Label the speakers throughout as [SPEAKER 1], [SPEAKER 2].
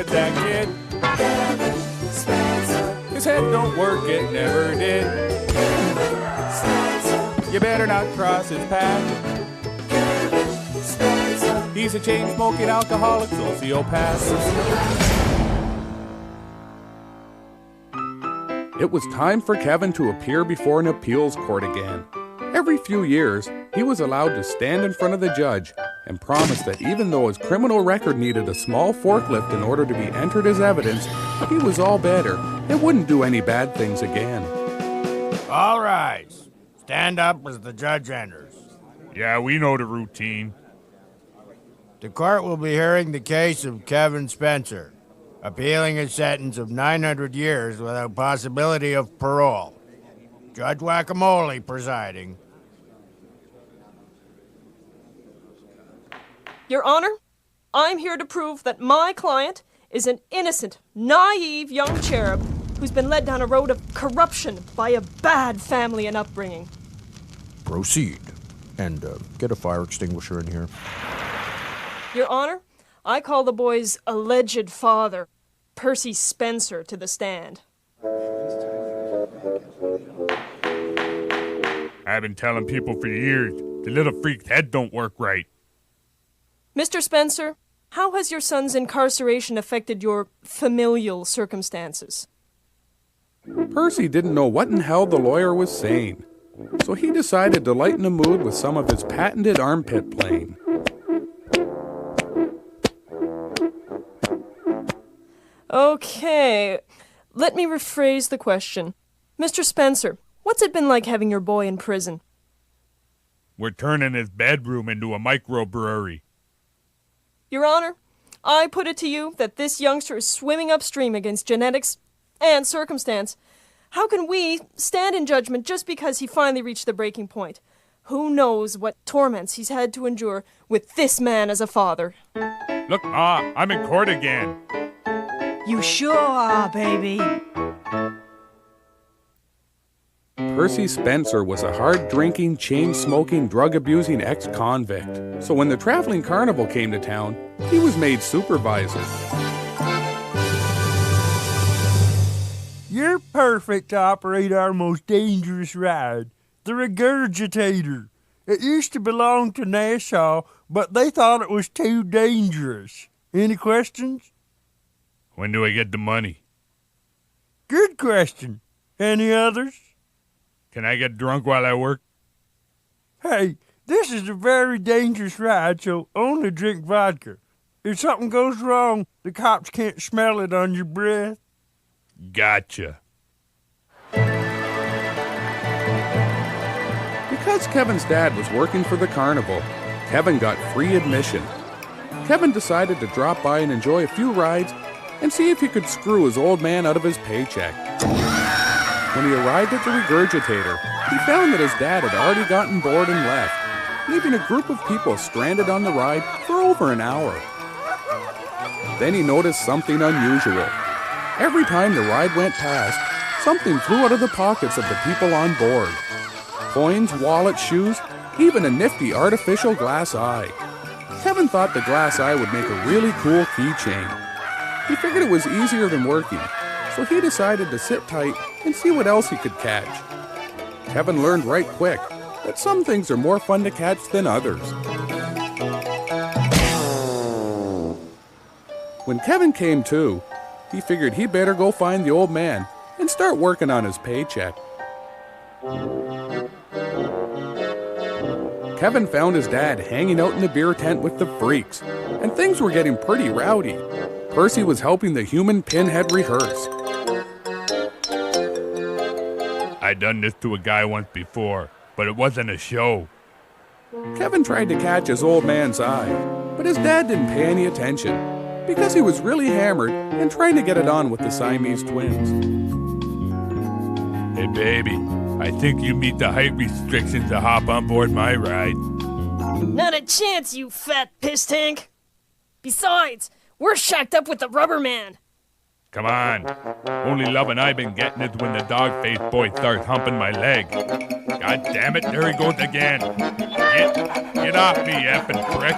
[SPEAKER 1] with that kid.
[SPEAKER 2] Kevin Spencer.
[SPEAKER 1] His head don't work, it never did.
[SPEAKER 2] Kevin Spencer.
[SPEAKER 1] You better not cross his path.
[SPEAKER 2] Kevin Spencer.
[SPEAKER 1] He's a chain-smoking alcoholic sociopath. It was time for Kevin to appear before an appeals court again. Every few years, he was allowed to stand in front of the judge and promise that even though his criminal record needed a small forklift in order to be entered as evidence, he was all better and wouldn't do any bad things again.
[SPEAKER 3] All rise. Stand up as the judge enters.
[SPEAKER 1] Yeah, we know the routine.
[SPEAKER 3] The court will be hearing the case of Kevin Spencer, appealing a sentence of 900 years without possibility of parole. Judge Whack-A-Mole presiding.
[SPEAKER 4] Your Honor, I'm here to prove that my client is an innocent, naive young cherub who's been led down a road of corruption by a bad family and upbringing.
[SPEAKER 3] Proceed. And get a fire extinguisher in here.
[SPEAKER 4] Your Honor, I call the boy's alleged father, Percy Spencer, to the stand.
[SPEAKER 1] I've been telling people for years, the little freak's head don't work right.
[SPEAKER 4] Mr. Spencer, how has your son's incarceration affected your familial circumstances?
[SPEAKER 1] Percy didn't know what in hell the lawyer was saying, so he decided to lighten the mood with some of his patented armpit playing.
[SPEAKER 4] Okay, let me rephrase the question. Mr. Spencer, what's it been like having your boy in prison?
[SPEAKER 1] We're turning his bedroom into a microbrewery.
[SPEAKER 4] Your Honor, I put it to you that this youngster is swimming upstream against genetics and circumstance. How can we stand in judgment just because he finally reached the breaking point? Who knows what torments he's had to endure with this man as a father?
[SPEAKER 1] Look, Ma, I'm in court again.
[SPEAKER 5] You sure are, baby.
[SPEAKER 1] Percy Spencer was a hard-drinking, chain-smoking, drug-abusing ex-convict. So when the traveling carnival came to town, he was made supervisor.
[SPEAKER 6] You're perfect to operate our most dangerous ride, the Regurgitator. It used to belong to Nassau, but they thought it was too dangerous. Any questions?
[SPEAKER 1] When do I get the money?
[SPEAKER 6] Good question. Any others?
[SPEAKER 1] Can I get drunk while I work?
[SPEAKER 6] Hey, this is a very dangerous ride, so only drink vodka. If something goes wrong, the cops can't smell it on your breath.
[SPEAKER 1] Gotcha. Because Kevin's dad was working for the carnival, Kevin got free admission. Kevin decided to drop by and enjoy a few rides and see if he could screw his old man out of his paycheck. When he arrived at the Regurgitator, he found that his dad had already gotten bored and left, leaving a group of people stranded on the ride for over an hour. Then he noticed something unusual. Every time the ride went past, something flew out of the pockets of the people on board. Coins, wallets, shoes, even a nifty artificial glass eye. Kevin thought the glass eye would make a really cool keychain. He figured it was easier than working, so he decided to sit tight and see what else he could catch. Kevin learned right quick that some things are more fun to catch than others. When Kevin came to, he figured he better go find the old man and start working on his paycheck. Kevin found his dad hanging out in the beer tent with the freaks, and things were getting pretty rowdy. Percy was helping the human pinhead rehearse. I done this to a guy once before, but it wasn't a show. Kevin tried to catch his old man's eye, but his dad didn't pay any attention because he was really hammered and trying to get it on with the Siamese twins. Hey baby, I think you meet the height restrictions to hop on board my ride.
[SPEAKER 4] Not a chance, you fat piss tank. Besides, we're shacked up with the rubber man.
[SPEAKER 7] Come on. Only lovin' I've been getting is when the dog-faced boy starts humping my leg. God damn it, there he goes again. Get off me, effing prick.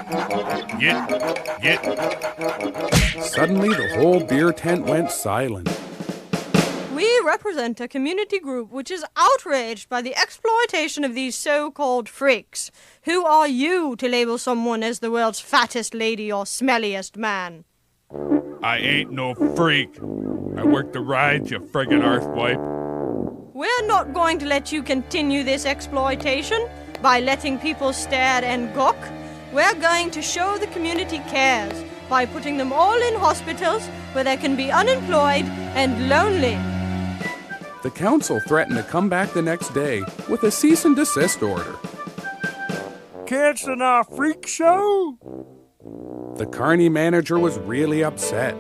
[SPEAKER 7] Get.
[SPEAKER 1] Suddenly, the whole beer tent went silent.
[SPEAKER 5] We represent a community group which is outraged by the exploitation of these so-called freaks. Who are you to label someone as the world's fattest lady or smelliest man?
[SPEAKER 7] I ain't no freak. I work the rides, you friggin' arsewipe.
[SPEAKER 5] We're not going to let you continue this exploitation by letting people stare and gawk. We're going to show the community cares by putting them all in hospitals where they can be unemployed and lonely.
[SPEAKER 1] The council threatened to come back the next day with a cease and desist order.
[SPEAKER 6] Canceling our freak show?
[SPEAKER 1] The Carney manager was really upset.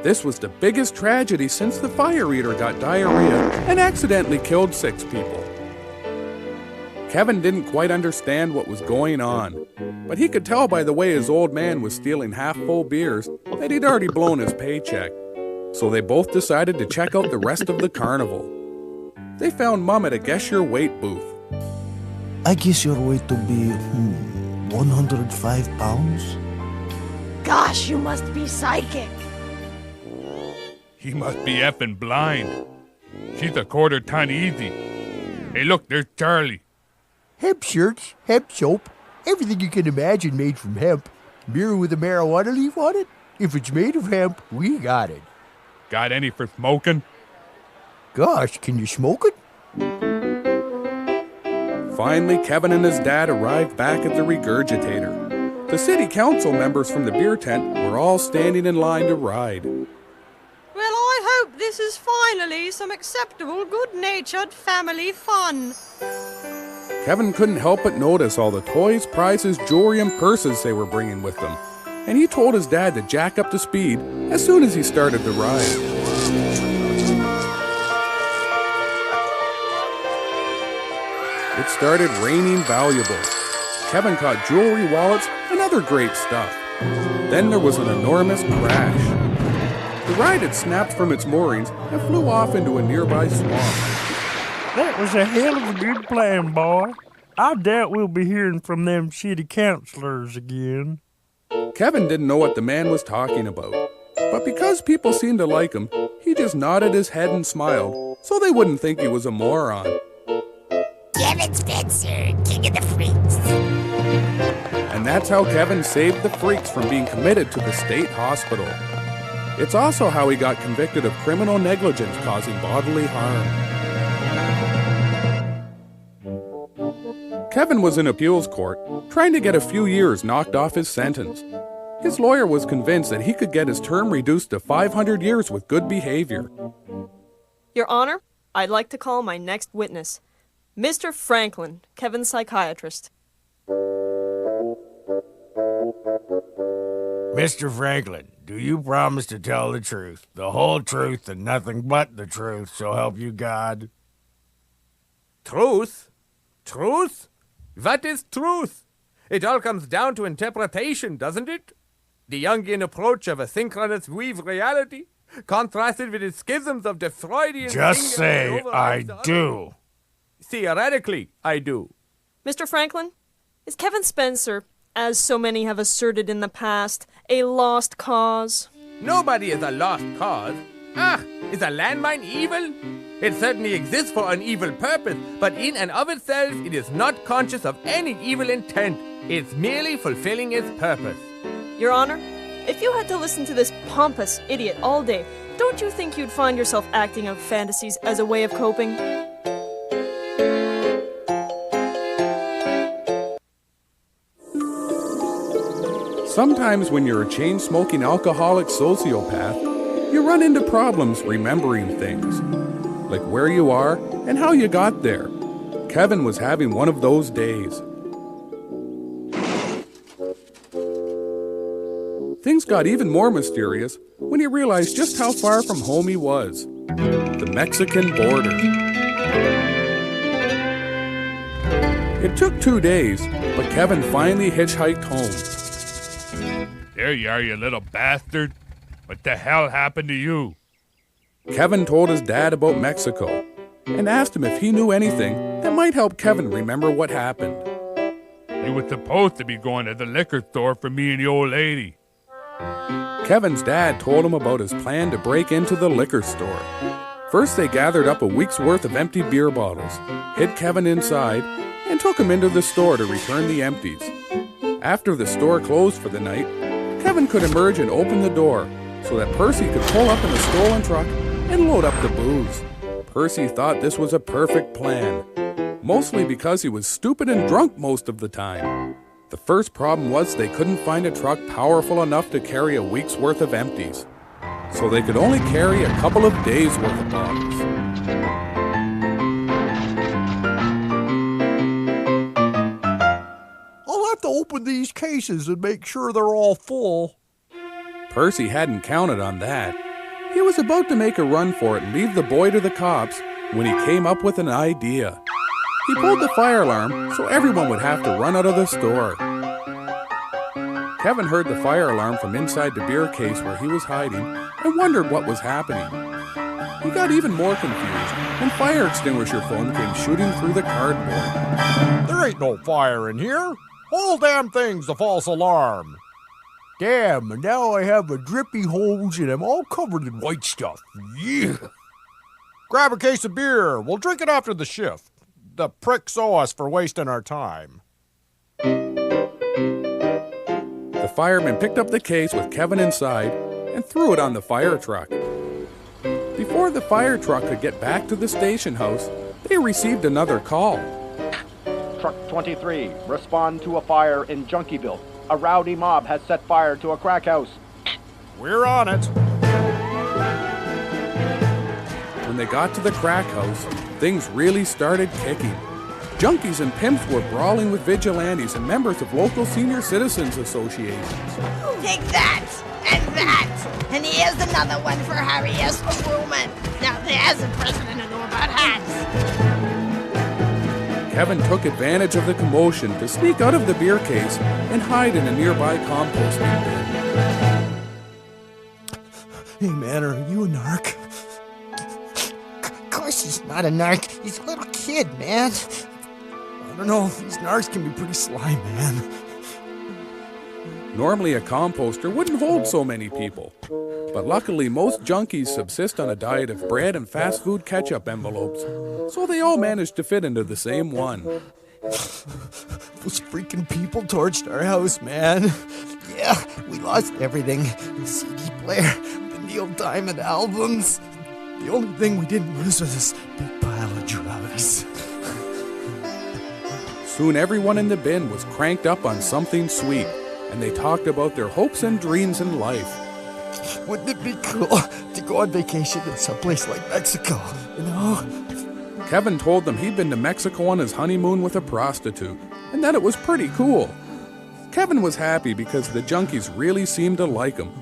[SPEAKER 1] This was the biggest tragedy since the fire eater got diarrhea and accidentally killed 6 people. Kevin didn't quite understand what was going on, but he could tell by the way his old man was stealing half-full beers that he'd already blown his paycheck. So they both decided to check out the rest of the carnival. They found Mum at a Guess Your Weight booth.
[SPEAKER 8] I guess your weight to be 105 pounds.
[SPEAKER 5] Gosh, you must be psychic.
[SPEAKER 7] He must be effing blind. She's a quarter ton easy. Hey, look, there's Charlie.
[SPEAKER 9] Hemp shirts, hemp soap, everything you can imagine made from hemp. Mirror with a marijuana leaf on it? If it's made of hemp, we got it.
[SPEAKER 7] Got any for smoking?
[SPEAKER 9] Gosh, can you smoke it?
[SPEAKER 1] Finally, Kevin and his dad arrived back at the regurgitator. The city council members from the beer tent were all standing in line to ride.
[SPEAKER 5] Well, I hope this is finally some acceptable, good-natured family fun.
[SPEAKER 1] Kevin couldn't help but notice all the toys, prizes, jewelry, and purses they were bringing with them, and he told his dad to jack up the speed as soon as he started the ride. It started raining valuables. Kevin caught jewelry, wallets, and other great stuff. Then there was an enormous crash. The ride had snapped from its moorings and flew off into a nearby swamp.
[SPEAKER 6] That was a hell of a good plan, boy. I doubt we'll be hearing from them city councilors again.
[SPEAKER 1] Kevin didn't know what the man was talking about, but because people seemed to like him, he just nodded his head and smiled, so they wouldn't think he was a moron.
[SPEAKER 10] Kevin Spencer, king of the freaks.
[SPEAKER 1] And that's how Kevin saved the freaks from being committed to the state hospital. It's also how he got convicted of criminal negligence causing bodily harm. Kevin was in appeals court, trying to get a few years knocked off his sentence. His lawyer was convinced that he could get his term reduced to 500 years with good behavior.
[SPEAKER 4] Your Honor, I'd like to call my next witness, Mr. Franklin, Kevin's psychiatrist.
[SPEAKER 3] Mr. Franklin, do you promise to tell the truth, the whole truth, and nothing but the truth, so help you God?
[SPEAKER 11] Truth? Truth? What is truth? It all comes down to interpretation, doesn't it? The Jungian approach of a synchronous weave reality, contrasted with the schisms of the Freudian...
[SPEAKER 3] Just say, I do.
[SPEAKER 11] Theoretically, I do.
[SPEAKER 4] Mr. Franklin, is Kevin Spencer, as so many have asserted in the past, a lost cause?
[SPEAKER 11] Nobody is a lost cause. Is a landmine evil? It certainly exists for an evil purpose, but in and of itself, it is not conscious of any evil intent. It's merely fulfilling its purpose.
[SPEAKER 4] Your Honor, if you had to listen to this pompous idiot all day, don't you think you'd find yourself acting out fantasies as a way of coping?
[SPEAKER 1] Sometimes when you're a chain-smoking alcoholic sociopath, you run into problems remembering things, like where you are and how you got there. Kevin was having one of those days. Things got even more mysterious when he realized just how far from home he was. The Mexican border. It took 2 days, but Kevin finally hitchhiked home.
[SPEAKER 7] There you are, you little bastard. What the hell happened to you?
[SPEAKER 1] Kevin told his dad about Mexico and asked him if he knew anything that might help Kevin remember what happened.
[SPEAKER 7] You were supposed to be going to the liquor store for me and the old lady.
[SPEAKER 1] Kevin's dad told him about his plan to break into the liquor store. First, they gathered up a week's worth of empty beer bottles, hid Kevin inside, and took him into the store to return the empties. After the store closed for the night, Kevin could emerge and open the door so that Percy could pull up in the stolen truck and load up the booze. Percy thought this was a perfect plan, mostly because he was stupid and drunk most of the time. The first problem was they couldn't find a truck powerful enough to carry a week's worth of empties, so they could only carry a couple of days' worth of bottles.
[SPEAKER 9] I'll have to open these cases and make sure they're all full.
[SPEAKER 1] Percy hadn't counted on that. He was about to make a run for it and leave the boy to the cops when he came up with an idea. He pulled the fire alarm so everyone would have to run out of the store. Kevin heard the fire alarm from inside the beer case where he was hiding and wondered what was happening. He got even more confused when fire extinguisher foam came shooting through the cardboard.
[SPEAKER 3] There ain't no fire in here. Whole damn thing's a false alarm.
[SPEAKER 9] Damn, and now I have a drippy hose and I'm all covered in white stuff. Yeah.
[SPEAKER 3] Grab a case of beer. We'll drink it after the shift. The pricks owe us for wasting our time.
[SPEAKER 1] The fireman picked up the case with Kevin inside and threw it on the fire truck. Before the fire truck could get back to the station house, they received another call.
[SPEAKER 12] Truck 23, respond to a fire in Junkieville. A rowdy mob has set fire to a crack house.
[SPEAKER 3] We're on it.
[SPEAKER 1] When they got to the crack house, things really started kicking. Junkies and pimps were brawling with vigilantes and members of local senior citizens associations.
[SPEAKER 10] Take that, and here's another one for Harry S. Truman. Now there's a president who knew about hats.
[SPEAKER 1] Kevin took advantage of the commotion to sneak out of the beer case and hide in a nearby composting bin.
[SPEAKER 8] Hey, man, are you a narc?
[SPEAKER 10] Of course he's not a narc. He's a little kid, man.
[SPEAKER 8] I don't know. These narcs can be pretty sly, man.
[SPEAKER 1] Normally, a composter wouldn't hold so many people. But luckily, most junkies subsist on a diet of bread and fast food ketchup envelopes, so they all managed to fit into the same one.
[SPEAKER 8] Those freaking people torched our house, man. Yeah, we lost everything. The CD player, the Neil Diamond albums. The only thing we didn't lose was this big pile of drugs.
[SPEAKER 1] Soon everyone in the bin was cranked up on something sweet, and they talked about their hopes and dreams in life.
[SPEAKER 8] Wouldn't it be cool to go on vacation in someplace like Mexico, you know?
[SPEAKER 1] Kevin told them he'd been to Mexico on his honeymoon with a prostitute, and that it was pretty cool. Kevin was happy because the junkies really seemed to like him.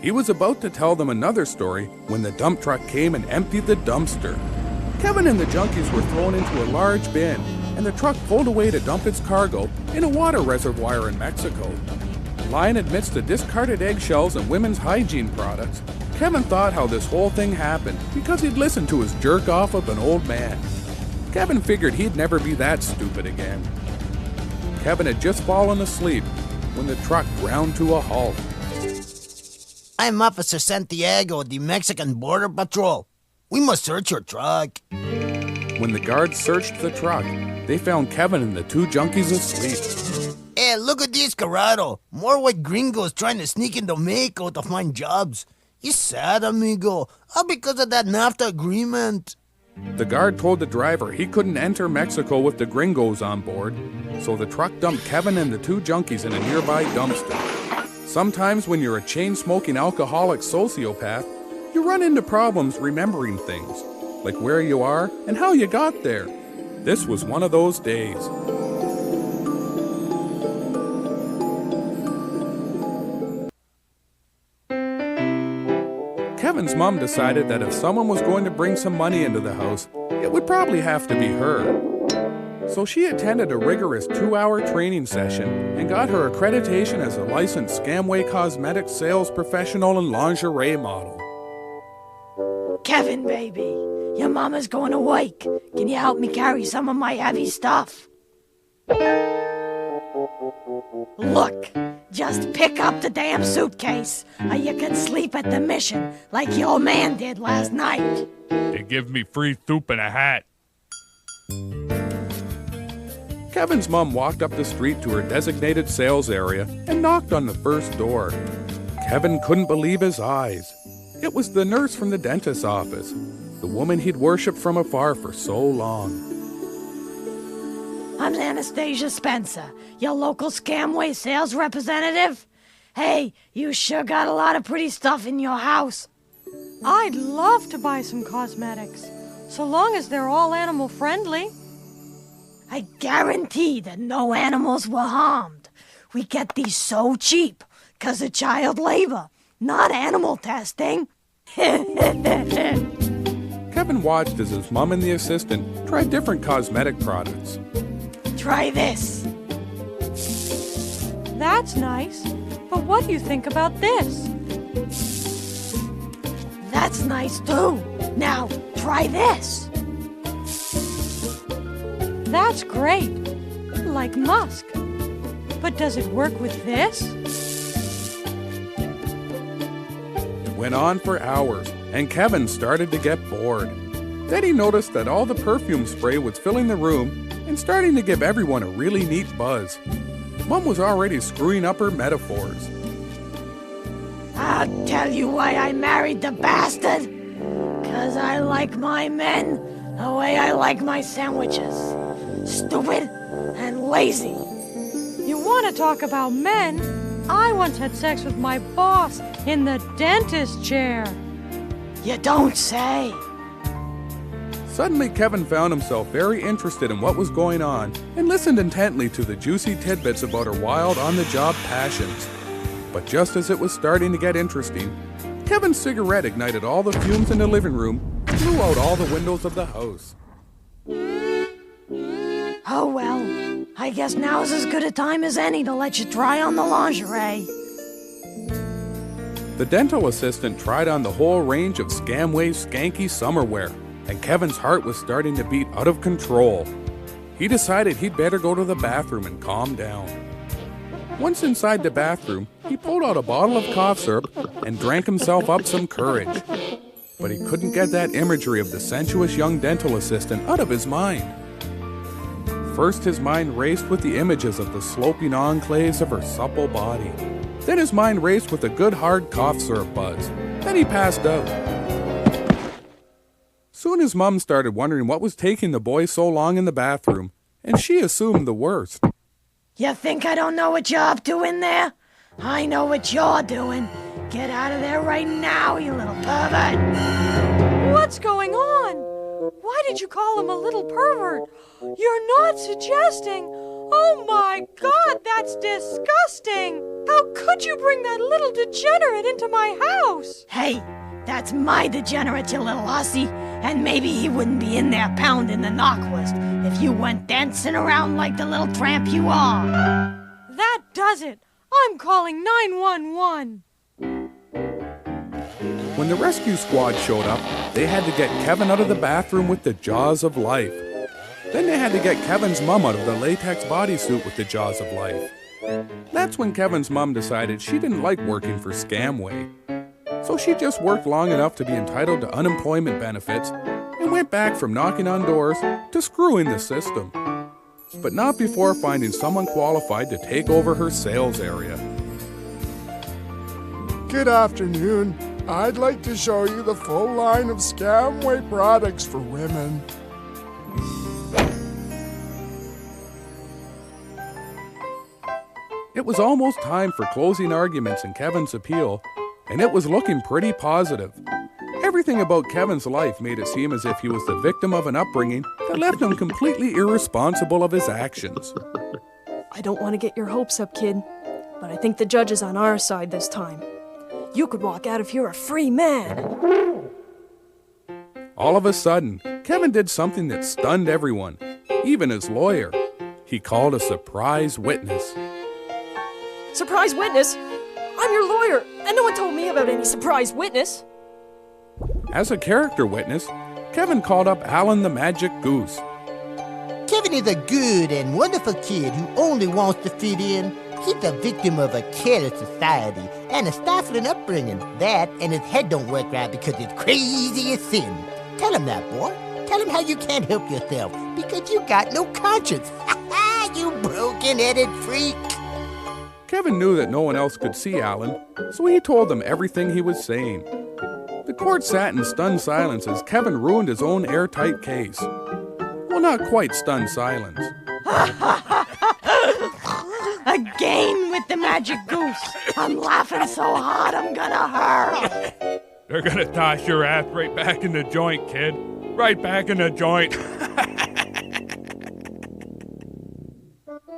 [SPEAKER 1] He was about to tell them another story when the dump truck came and emptied the dumpster. Kevin and the junkies were thrown into a large bin, and the truck pulled away to dump its cargo in a water reservoir in Mexico. Lying amidst the discarded eggshells and women's hygiene products, Kevin thought how this whole thing happened because he'd listened to his jerk-off of an old man. Kevin figured he'd never be that stupid again. Kevin had just fallen asleep when the truck ground to a halt.
[SPEAKER 10] I'm Officer Santiago, the Mexican Border Patrol. We must search your truck.
[SPEAKER 1] When the guards searched the truck, they found Kevin and the two junkies asleep.
[SPEAKER 10] Hey, look at this, Corrado. More white gringos trying to sneak into Mexico to find jobs. It's sad, amigo. All because of that NAFTA agreement.
[SPEAKER 1] The guard told the driver he couldn't enter Mexico with the gringos on board, so the truck dumped Kevin and the two junkies in a nearby dumpster. Sometimes when you're a chain-smoking alcoholic sociopath, you run into problems remembering things, like where you are and how you got there. This was one of those days. Kevin's mom decided that if someone was going to bring some money into the house, it would probably have to be her. So she attended a rigorous 2-hour training session and got her accreditation as a licensed Scamway Cosmetics sales professional and lingerie model.
[SPEAKER 13] Kevin, baby, your mama's going to work. Can you help me carry some of my heavy stuff? Look, just pick up the damn suitcase, or you can sleep at the mission like your man did last night.
[SPEAKER 7] They give me free soup and a hat.
[SPEAKER 1] Kevin's mom walked up the street to her designated sales area and knocked on the first door. Kevin couldn't believe his eyes. It was the nurse from the dentist's office, the woman he'd worshipped from afar for so long.
[SPEAKER 13] I'm Anastasia Spencer, your local Scamway sales representative. Hey, you sure got a lot of pretty stuff in your house.
[SPEAKER 5] I'd love to buy some cosmetics, so long as they're all animal friendly.
[SPEAKER 13] I guarantee that no animals were harmed. We get these so cheap, 'cause of child labor, not animal testing.
[SPEAKER 1] Kevin watched as his mom and the assistant tried different cosmetic products.
[SPEAKER 13] Try this.
[SPEAKER 5] That's nice, but what do you think about this?
[SPEAKER 13] That's nice too. Now, try this.
[SPEAKER 5] That's great, like musk. But does it work with this?
[SPEAKER 1] It went on for hours, and Kevin started to get bored. Then he noticed that all the perfume spray was filling the room and starting to give everyone a really neat buzz. Mom was already screwing up her metaphors.
[SPEAKER 13] I'll tell you why I married the bastard. 'Cause I like my men the way I like my sandwiches. Stupid and lazy.
[SPEAKER 5] You want to talk about men? I once had sex with my boss in the dentist chair.
[SPEAKER 13] You don't say.
[SPEAKER 1] Suddenly, Kevin found himself very interested in what was going on and listened intently to the juicy tidbits about her wild, on-the-job passions. But just as it was starting to get interesting, Kevin's cigarette ignited all the fumes in the living room and blew out all the windows of the house.
[SPEAKER 13] Oh well, I guess now's as good a time as any to let you try on the lingerie.
[SPEAKER 1] The dental assistant tried on the whole range of Scamway's skanky summerwear, and Kevin's heart was starting to beat out of control. He decided he'd better go to the bathroom and calm down. Once inside the bathroom, he pulled out a bottle of cough syrup and drank himself up some courage. But he couldn't get that imagery of the sensuous young dental assistant out of his mind. First, his mind raced with the images of the sloping enclaves of her supple body. Then his mind raced with a good hard cough syrup buzz. Then he passed out. Soon his mom started wondering what was taking the boy so long in the bathroom, and she assumed the worst.
[SPEAKER 13] You think I don't know what you're up to in there? I know what you're doing. Get out of there right now, you little pervert.
[SPEAKER 5] What's going on? Why did you call him a little pervert? You're not suggesting... Oh my God, that's disgusting! How could you bring that little degenerate into my house?
[SPEAKER 13] Hey, that's my degenerate, you little hussy. And maybe he wouldn't be in there pounding the knockwurst if you went dancing around like the little tramp you are.
[SPEAKER 5] That does it. I'm calling 911.
[SPEAKER 1] When the rescue squad showed up, they had to get Kevin out of the bathroom with the jaws of life. Then they had to get Kevin's mom out of the latex bodysuit with the jaws of life. That's when Kevin's mom decided she didn't like working for Scamway. So she just worked long enough to be entitled to unemployment benefits and went back from knocking on doors to screwing the system. But not before finding someone qualified to take over her sales area.
[SPEAKER 14] Good afternoon. I'd like to show you the full line of Scamway products for women.
[SPEAKER 1] It was almost time for closing arguments in Kevin's appeal, and it was looking pretty positive. Everything about Kevin's life made it seem as if he was the victim of an upbringing that left him completely irresponsible of his actions.
[SPEAKER 4] I don't want to get your hopes up, kid, but I think the judge is on our side this time. You could walk out of here a free man.
[SPEAKER 1] All of a sudden, Kevin did something that stunned everyone, even his lawyer. He called a surprise witness.
[SPEAKER 4] Surprise witness? I'm your lawyer, and no one told me about any surprise witness.
[SPEAKER 1] As a character witness, Kevin called up Alan the Magic Goose.
[SPEAKER 10] Kevin is a good and wonderful kid who only wants to fit in. He's a victim of a careless society and a stifling upbringing. That and his head don't work right because it's crazy as sin. Tell him that, boy. Tell him how you can't help yourself because you got no conscience. You broken-headed freak.
[SPEAKER 1] Kevin knew that no one else could see Alan, so he told them everything he was saying. The court sat in stunned silence as Kevin ruined his own airtight case. Well, not quite stunned silence.
[SPEAKER 13] Again with the magic goose. I'm laughing so hard I'm gonna hurt.
[SPEAKER 7] They're gonna toss your ass right back in the joint, kid. Right back in the joint.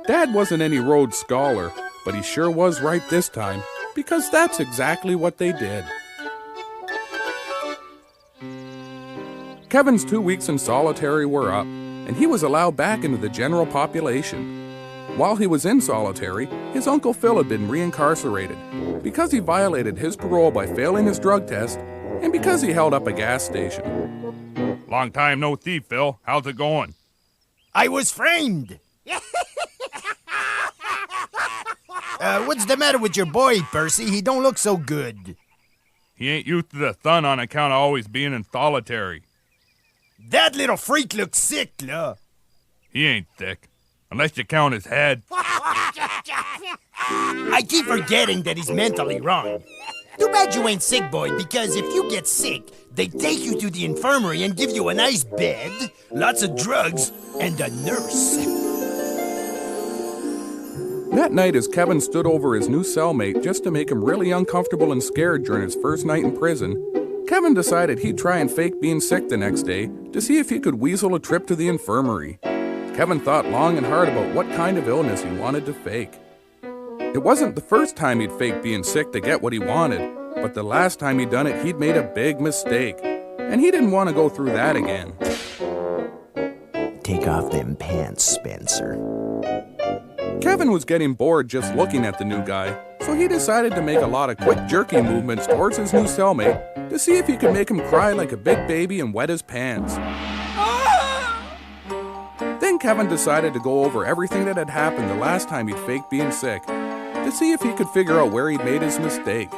[SPEAKER 1] Dad wasn't any Rhodes Scholar, but he sure was right this time, because that's exactly what they did. Kevin's 2 weeks in solitary were up, and he was allowed back into the general population. While he was in solitary, his Uncle Phil had been reincarcerated because he violated his parole by failing his drug test and because he held up a gas station.
[SPEAKER 7] Long time no see, Phil. How's it going?
[SPEAKER 3] I was framed. What's the matter with your boy, Percy? He don't look so good.
[SPEAKER 7] He ain't used to the sun on account of always being in solitary.
[SPEAKER 3] That little freak looks sick, lah.
[SPEAKER 7] He ain't sick, unless you count his head.
[SPEAKER 3] I keep forgetting that he's mentally wrong. Too bad you ain't sick, boy, because if you get sick, they take you to the infirmary and give you a nice bed, lots of drugs, and a nurse.
[SPEAKER 1] That night, as Kevin stood over his new cellmate just to make him really uncomfortable and scared during his first night in prison, Kevin decided he'd try and fake being sick the next day to see if he could weasel a trip to the infirmary. Kevin thought long and hard about what kind of illness he wanted to fake. It wasn't the first time he'd faked being sick to get what he wanted, but the last time he'd done it, he'd made a big mistake, and he didn't want to go through that again.
[SPEAKER 8] Take off them pants, Spencer.
[SPEAKER 1] Kevin was getting bored just looking at the new guy, so he decided to make a lot of quick jerky movements towards his new cellmate to see if he could make him cry like a big baby and wet his pants. Then Kevin decided to go over everything that had happened the last time he'd faked being sick to see if he could figure out where he'd made his mistake.